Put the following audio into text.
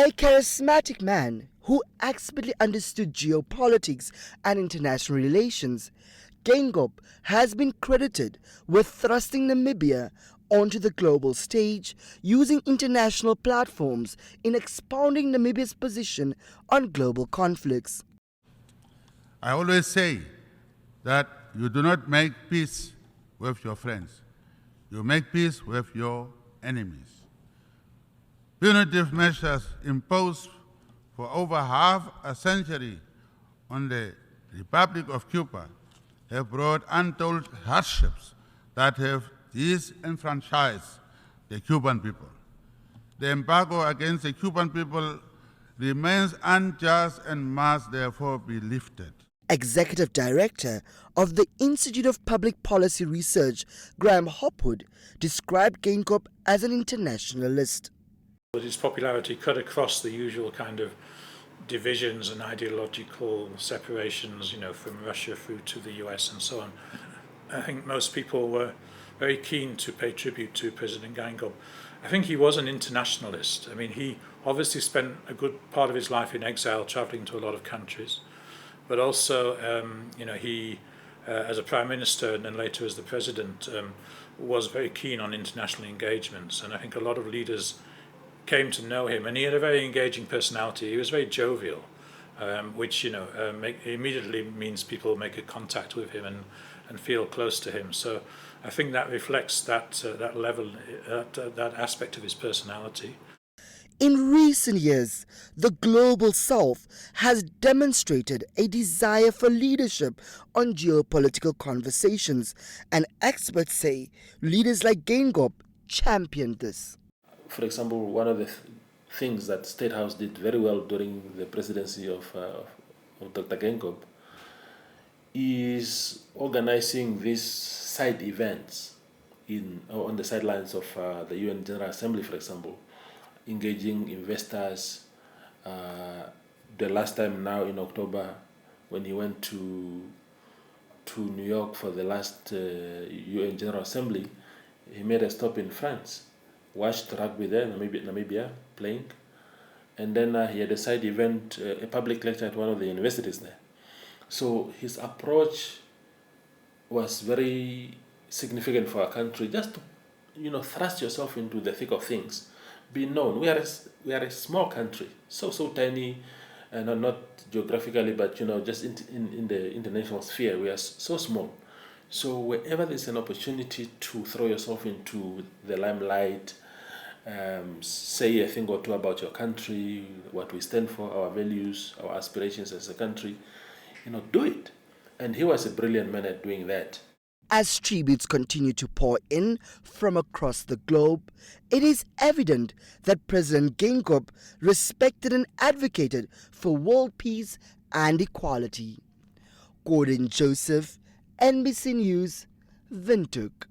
A charismatic man who expertly understood geopolitics and international relations, Geingob has been credited with thrusting Namibia onto the global stage, using international platforms in expounding Namibia's position on global conflicts. I always say that you do not make peace with your friends. You make peace with your enemies. Punitive measures imposed for over half a century on the Republic of Cuba have brought untold hardships that have disenfranchised the Cuban people. The embargo against the Cuban people remains unjust and must therefore be lifted. Executive Director of the Institute of Public Policy Research, Graham Hopwood, described Geingob as an internationalist. His popularity cut across the usual kind of divisions and ideological separations, from Russia through to the US and so on. I think most people were very keen to pay tribute to President Geingob. I think he was an internationalist. I mean, he obviously spent a good part of his life in exile, traveling to a lot of countries, but also, he, as a prime minister and then later as the president, was very keen on international engagements. And I think a lot of leaders came to know him, and he had a very engaging personality. He was very jovial, which immediately means people make a contact with him and feel close to him. So I think that reflects that level, that aspect of his personality. In recent years, the Global South has demonstrated a desire for leadership on geopolitical conversations, and experts say leaders like Geingob championed this. For example, one of the things that State House did very well during the presidency of Dr. Geingob is organizing these side events on the sidelines of the UN General Assembly, for example, engaging investors. The last time now in October, when he went to New York for the last UN General Assembly, he made a stop in France. Watched rugby there, Namibia playing, and then he had a side event, a public lecture at one of the universities there. So his approach was very significant for our country, just to thrust yourself into the thick of things, be known. We are a small country, so tiny, and not geographically, but just in the international sphere, we are so small. So wherever there's an opportunity to throw yourself into the limelight, say a thing or two about your country, what we stand for, our values, our aspirations as a country, do it. And he was a brilliant man at doing that. As tributes continue to pour in from across the globe, it is evident that President Geingob respected and advocated for world peace and equality. Gordon Joseph, NBC News, Windhoek.